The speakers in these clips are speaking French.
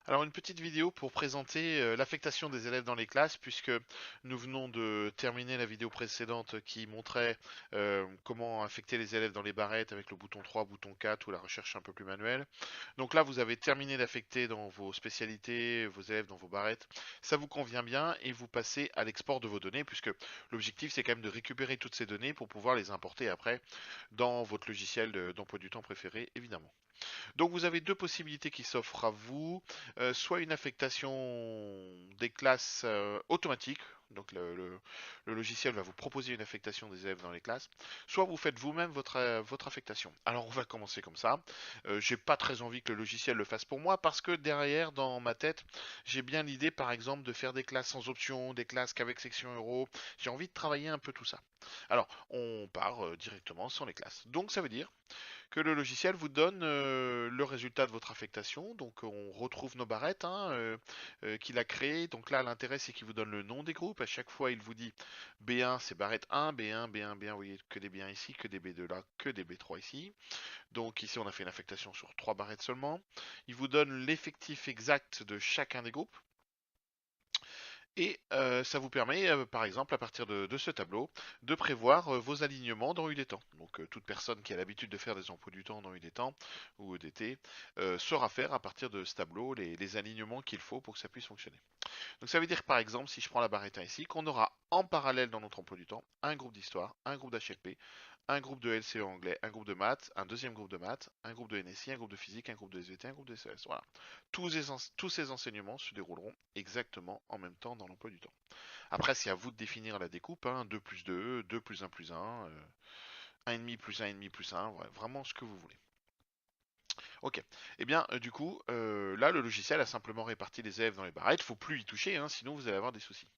Alors une petite vidéo pour présenter l'affectation des élèves dans les classes, puisque nous venons de terminer la vidéo précédente qui montrait comment affecter les élèves dans les barrettes avec le bouton 3, bouton 4 ou la recherche un peu plus manuelle. Donc là, vous avez terminé d'affecter dans vos spécialités, vos élèves dans vos barrettes. Ça vous convient bien et vous passez à l'export de vos données, puisque l'objectif c'est quand même de récupérer toutes ces données pour pouvoir les importer après dans votre logiciel d'emploi du temps préféré, évidemment. Donc vous avez deux possibilités qui s'offrent à vous. Soit une affectation des classes automatique, donc le logiciel va vous proposer une affectation des élèves dans les classes, soit vous faites vous-même votre affectation. Alors on va commencer comme ça. J'ai pas très envie que le logiciel le fasse pour moi parce que derrière, dans ma tête, j'ai bien l'idée par exemple de faire des classes sans option, des classes qu'avec section euro. J'ai envie de travailler un peu tout ça. Alors on part directement sans les classes. Donc ça veut dire que le logiciel vous donne le résultat de votre affectation. Donc on retrouve nos barrettes qu'il a créées. Donc là l'intérêt c'est qu'il vous donne le nom des groupes. À chaque fois il vous dit B1 c'est barrette 1, B1, B1, B1, vous voyez que des B1 ici, que des B2 là, que des B3 ici. Donc ici on a fait une affectation sur 3 barrettes seulement. Il vous donne l'effectif exact de chacun des groupes. Et ça vous permet, par exemple, à partir de ce tableau, de prévoir vos alignements dans UDETAN. Donc toute personne qui a l'habitude de faire des emplois du temps dans UDETAN ou EDT saura faire à partir de ce tableau les alignements qu'il faut pour que ça puisse fonctionner. Donc ça veut dire par exemple, si je prends la barrette 1 ici, qu'on aura en parallèle dans notre emploi du temps un groupe d'histoire, un groupe d'HLP, un groupe de LCE anglais, un groupe de maths, un deuxième groupe de maths, un groupe de NSI, un groupe de physique, un groupe de SVT, un groupe de SES. Voilà. Tous ces enseignements se dérouleront exactement en même temps dans l'emploi du temps. Après, c'est à vous de définir la découpe, hein, 2 plus 2, 2 plus 1 plus 1, 1,5 plus 1,5 plus 1, ouais, vraiment ce que vous voulez. Ok. Eh bien, du coup, là, le logiciel a simplement réparti les élèves dans les barrettes. Il ne faut plus y toucher, hein, sinon vous allez avoir des soucis.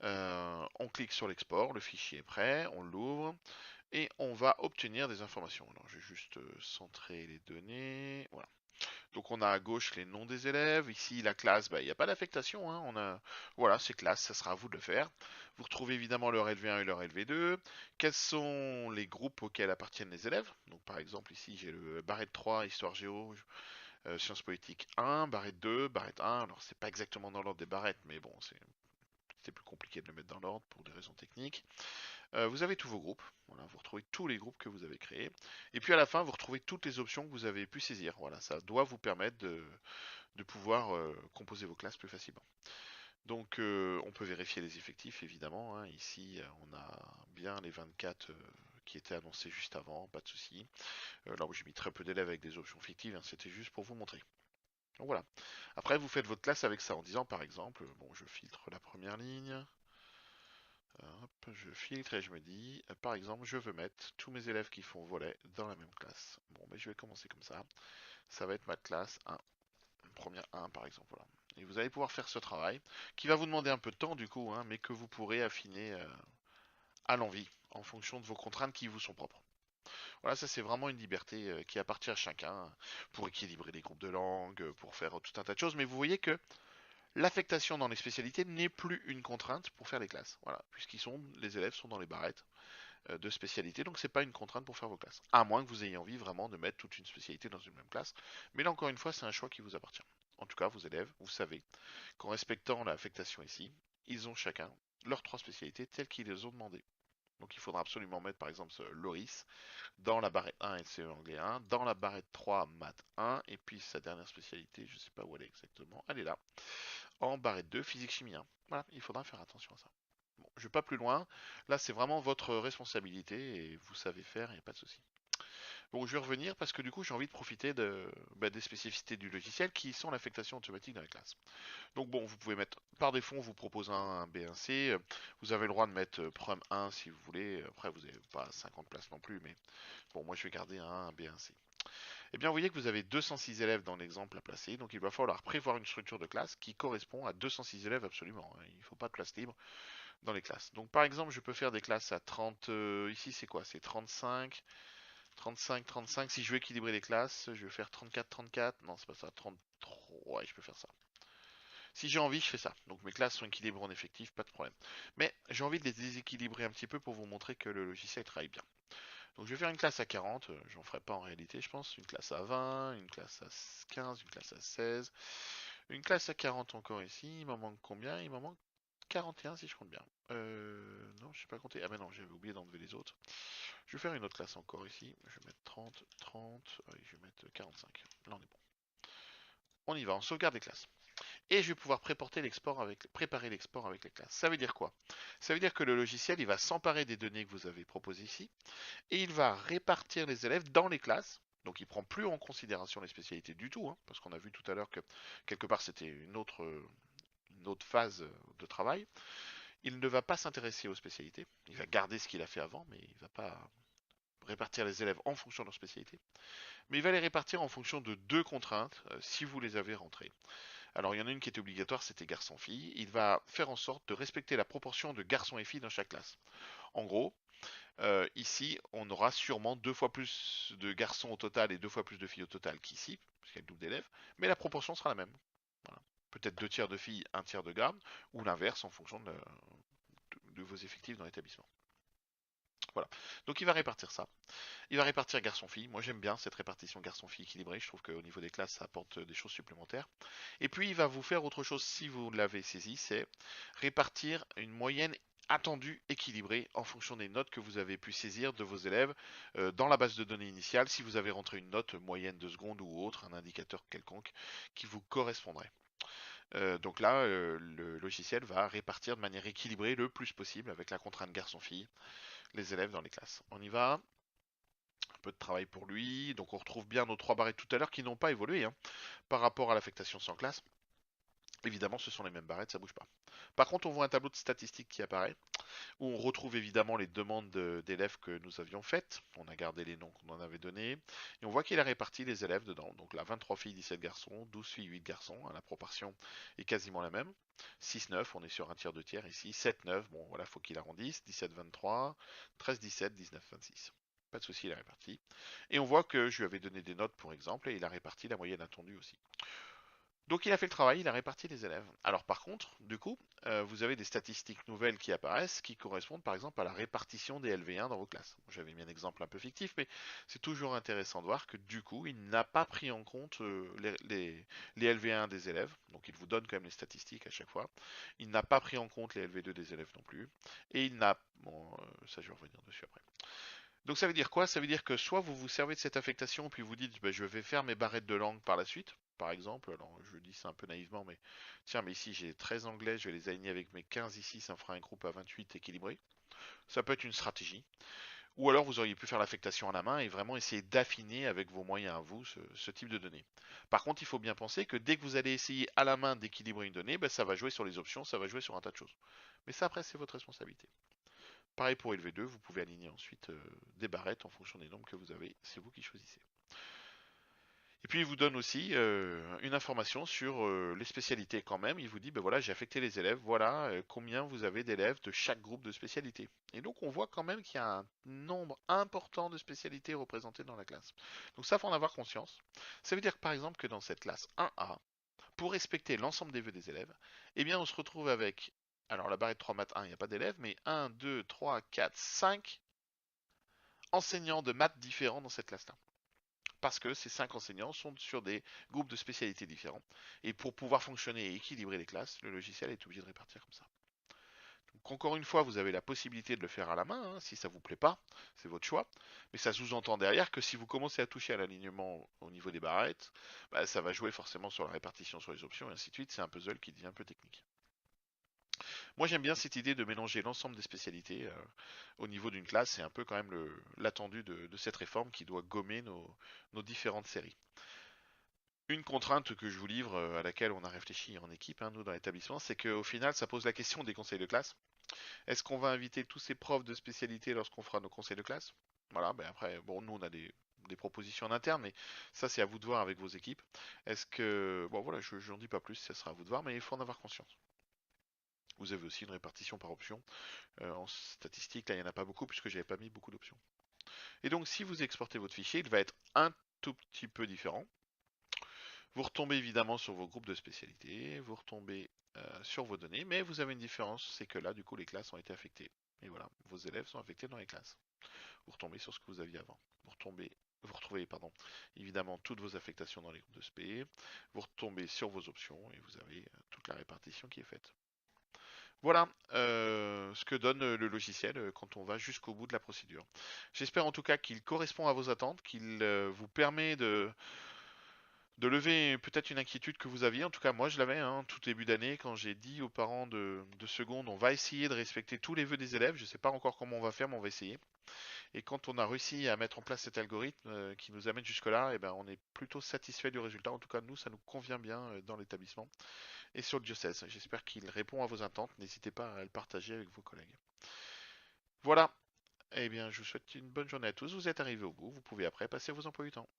On clique sur l'export, le fichier est prêt, on l'ouvre et on va obtenir des informations. Alors, je vais juste centrer les données. Voilà. Donc on a à gauche les noms des élèves, ici la classe, bah, il n'y a pas d'affectation, hein. Voilà, c'est classe, ça sera à vous de le faire. Vous retrouvez évidemment leur LV1 et leur LV2, quels sont les groupes auxquels appartiennent les élèves. Donc par exemple ici j'ai le barrette 3, histoire géo, sciences politiques 1, barrette 2, barrette 1, alors c'est pas exactement dans l'ordre des barrettes, mais bon, c'est plus compliqué de le mettre dans l'ordre pour des raisons techniques. Vous avez tous vos groupes, voilà, vous retrouvez tous les groupes que vous avez créés. Et puis à la fin, vous retrouvez toutes les options que vous avez pu saisir. Voilà, ça doit vous permettre de pouvoir composer vos classes plus facilement. Donc on peut vérifier les effectifs évidemment, hein. Ici on a bien les 24 qui étaient annoncés juste avant, pas de souci. Là où j'ai mis très peu d'élèves avec des options fictives, hein, c'était juste pour vous montrer. Donc voilà. Après vous faites votre classe avec ça en disant par exemple, bon je filtre la première ligne, hop, je filtre et je me dis, par exemple, je veux mettre tous mes élèves qui font volet dans la même classe. Bon, mais je vais commencer comme ça. Ça va être ma classe 1, première 1 par exemple. Voilà. Et vous allez pouvoir faire ce travail, qui va vous demander un peu de temps du coup, hein, mais que vous pourrez affiner à l'envie, en fonction de vos contraintes qui vous sont propres. Voilà, ça c'est vraiment une liberté qui appartient à chacun, pour équilibrer les groupes de langue, pour faire tout un tas de choses. Mais vous voyez que l'affectation dans les spécialités n'est plus une contrainte pour faire les classes. Voilà, les élèves sont dans les barrettes de spécialité, donc c'est pas une contrainte pour faire vos classes. À moins que vous ayez envie vraiment de mettre toute une spécialité dans une même classe. Mais là encore une fois, c'est un choix qui vous appartient. En tout cas, vos élèves, vous savez qu'en respectant l'affectation ici, ils ont chacun leurs 3 spécialités telles qu'ils les ont demandées. Donc il faudra absolument mettre par exemple ce Loris dans la barrette 1 LCE anglais 1, dans la barrette 3 maths 1, et puis sa dernière spécialité, je sais pas où elle est exactement, elle est là, en barrette 2 physique chimie 1. Voilà, il faudra faire attention à ça. Bon, je vais pas plus loin. Là, c'est vraiment votre responsabilité et vous savez faire, il n'y a pas de souci. Bon, je vais revenir parce que du coup, j'ai envie de profiter des spécificités du logiciel qui sont l'affectation automatique dans la classe. Donc bon, vous pouvez mettre, par défaut, on vous propose un B1C. Vous avez le droit de mettre Prom 1 si vous voulez. Après, vous n'avez pas 50 places non plus, mais bon, moi, je vais garder un B1C. Eh bien, vous voyez que vous avez 206 élèves dans l'exemple à placer, donc il va falloir prévoir une structure de classe qui correspond à 206 élèves absolument, hein. Il ne faut pas de place libre dans les classes. Donc par exemple, je peux faire des classes à 30, ici c'est quoi? C'est 35, 35, 35. Si je veux équilibrer les classes, je vais faire 34, 34. Non, c'est pas ça, 33. Ouais, je peux faire ça. Si j'ai envie, je fais ça. Donc mes classes sont équilibrées en effectif, pas de problème. Mais j'ai envie de les déséquilibrer un petit peu pour vous montrer que le logiciel travaille bien. Donc je vais faire une classe à 40, j'en ferai pas en réalité je pense, une classe à 20, une classe à 15, une classe à 16, Une classe à 40 encore ici. Il m'en manque combien? Il m'en manque 41 si je compte bien. Non, je sais pas compter. Ah mais non, j'avais oublié d'enlever les autres. Je vais faire une autre classe encore ici. Je vais mettre 30, 30. Allez, je vais mettre 45. Là, on est bon. On y va, on sauvegarde les classes. Et je vais pouvoir préparer l'export avec les classes. Ça veut dire quoi? Ça veut dire que le logiciel, il va s'emparer des données que vous avez proposées ici, et il va répartir les élèves dans les classes. Donc il prend plus en considération les spécialités du tout, hein, parce qu'on a vu tout à l'heure que quelque part c'était une autre phase de travail. Il ne va pas s'intéresser aux spécialités. Il va garder ce qu'il a fait avant, mais il ne va pas répartir les élèves en fonction de leur spécialité. Mais il va les répartir en fonction de deux contraintes, si vous les avez rentrées. Alors il y en a une qui était obligatoire, c'était garçon-fille. Il va faire en sorte de respecter la proportion de garçons et filles dans chaque classe. En gros, ici, on aura sûrement deux fois plus de garçons au total et deux fois plus de filles au total qu'ici, parce qu'il y a le double d'élèves, mais la proportion sera la même. Voilà. Peut-être deux tiers de filles, un tiers de gardes, ou l'inverse en fonction de vos effectifs dans l'établissement. Voilà. Donc il va répartir ça. Il va répartir garçon-fille. Moi j'aime bien cette répartition garçon-fille équilibrée. Je trouve qu'au niveau des classes, ça apporte des choses supplémentaires. Et puis il va vous faire autre chose si vous l'avez saisi, c'est répartir une moyenne attendue équilibrée en fonction des notes que vous avez pu saisir de vos élèves dans la base de données initiale si vous avez rentré une note moyenne de seconde ou autre, un indicateur quelconque qui vous correspondrait. Donc là, le logiciel va répartir de manière équilibrée le plus possible avec la contrainte garçon-fille les élèves dans les classes. On y va. Un peu de travail pour lui. Donc on retrouve bien nos trois barrettes tout à l'heure qui n'ont pas évolué hein, par rapport à l'affectation sans classe. Évidemment, ce sont les mêmes barrettes, ça bouge pas. Par contre, on voit un tableau de statistiques qui apparaît, où on retrouve évidemment les demandes d'élèves que nous avions faites. On a gardé les noms qu'on en avait donnés. Et on voit qu'il a réparti les élèves dedans. Donc là, 23 filles, 17 garçons, 12 filles, 8 garçons. Hein, la proportion est quasiment la même. 6-9, on est sur un tiers de tiers ici. 7-9, bon voilà, faut qu'il arrondisse. 17-23, 13-17, 19-26. Pas de souci, il a réparti. Et on voit que je lui avais donné des notes pour exemple, et il a réparti la moyenne attendue aussi. Donc il a fait le travail, il a réparti les élèves. Alors par contre, du coup, vous avez des statistiques nouvelles qui apparaissent qui correspondent par exemple à la répartition des LV1 dans vos classes. J'avais mis un exemple un peu fictif, mais c'est toujours intéressant de voir que du coup, il n'a pas pris en compte les LV1 des élèves, donc il vous donne quand même les statistiques à chaque fois. Il n'a pas pris en compte les LV2 des élèves non plus, et il n'a... Bon, ça je vais revenir dessus après. Donc ça veut dire quoi? Ça veut dire que soit vous vous servez de cette affectation puis vous dites bah, je vais faire mes barrettes de langue par la suite, par exemple, alors je dis ça un peu naïvement, mais tiens, mais ici j'ai 13 anglais, je vais les aligner avec mes 15 ici, ça me fera un groupe à 28 équilibré. Ça peut être une stratégie. Ou alors vous auriez pu faire l'affectation à la main et vraiment essayer d'affiner avec vos moyens à vous ce type de données. Par contre, il faut bien penser que dès que vous allez essayer à la main d'équilibrer une donnée, bah, ça va jouer sur les options, ça va jouer sur un tas de choses. Mais ça après c'est votre responsabilité. Pareil pour LV2, vous pouvez aligner ensuite des barrettes en fonction des nombres que vous avez, c'est vous qui choisissez. Et puis il vous donne aussi une information sur les spécialités quand même. Il vous dit, ben voilà, j'ai affecté les élèves, voilà combien vous avez d'élèves de chaque groupe de spécialités. Et donc on voit quand même qu'il y a un nombre important de spécialités représentées dans la classe. Donc ça, faut en avoir conscience. Ça veut dire par exemple que dans cette classe 1A, pour respecter l'ensemble des vœux des élèves, eh bien on se retrouve avec, alors la barrette 3 maths 1, il n'y a pas d'élèves, mais 1, 2, 3, 4, 5 enseignants de maths différents dans cette classe-là. Parce que ces 5 enseignants sont sur des groupes de spécialités différents. Et pour pouvoir fonctionner et équilibrer les classes, le logiciel est obligé de répartir comme ça. Donc encore une fois, vous avez la possibilité de le faire à la main, hein, si ça vous plaît pas, c'est votre choix. Mais ça sous-entend derrière que si vous commencez à toucher à l'alignement au niveau des barrettes, bah, ça va jouer forcément sur la répartition sur les options et ainsi de suite. C'est un puzzle qui devient un peu technique. Moi j'aime bien cette idée de mélanger l'ensemble des spécialités au niveau d'une classe. C'est un peu quand même l'attendu de cette réforme qui doit gommer nos différentes séries. Une contrainte que je vous livre, à laquelle on a réfléchi en équipe, hein, nous dans l'établissement, c'est qu'au final ça pose la question des conseils de classe. Est-ce qu'on va inviter tous ces profs de spécialité lorsqu'on fera nos conseils de classe? Voilà, ben après, bon, nous on a des propositions en interne, mais ça c'est à vous de voir avec vos équipes. Est-ce que, bon voilà, je n'en dis pas plus, ça sera à vous de voir, mais il faut en avoir conscience. Vous avez aussi une répartition par option. En statistique, là, il n'y en a pas beaucoup puisque j'avais pas mis beaucoup d'options. Et donc, si vous exportez votre fichier, il va être un tout petit peu différent. Vous retombez évidemment sur vos groupes de spécialités, vous retombez sur vos données, mais vous avez une différence, c'est que là, du coup, les classes ont été affectées. Et voilà, vos élèves sont affectés dans les classes. Vous retombez sur ce que vous aviez avant. Vous retombez vous retrouvez pardon, évidemment toutes vos affectations dans les groupes de SP, vous retombez sur vos options et vous avez toute la répartition qui est faite. Voilà ce que donne le logiciel quand on va jusqu'au bout de la procédure. J'espère en tout cas qu'il correspond à vos attentes, qu'il vous permet de lever peut-être une inquiétude que vous aviez. En tout cas, moi je l'avais tout début d'année quand j'ai dit aux parents de seconde, on va essayer de respecter tous les vœux des élèves. Je ne sais pas encore comment on va faire, mais on va essayer. Et quand on a réussi à mettre en place cet algorithme qui nous amène jusque-là, eh ben, on est plutôt satisfait du résultat. En tout cas, nous, ça nous convient bien dans l'établissement et sur le diocèse. J'espère qu'il répond à vos attentes. N'hésitez pas à le partager avec vos collègues. Voilà. Eh bien, je vous souhaite une bonne journée à tous. Vous êtes arrivés au bout. Vous pouvez après passer vos emplois du temps.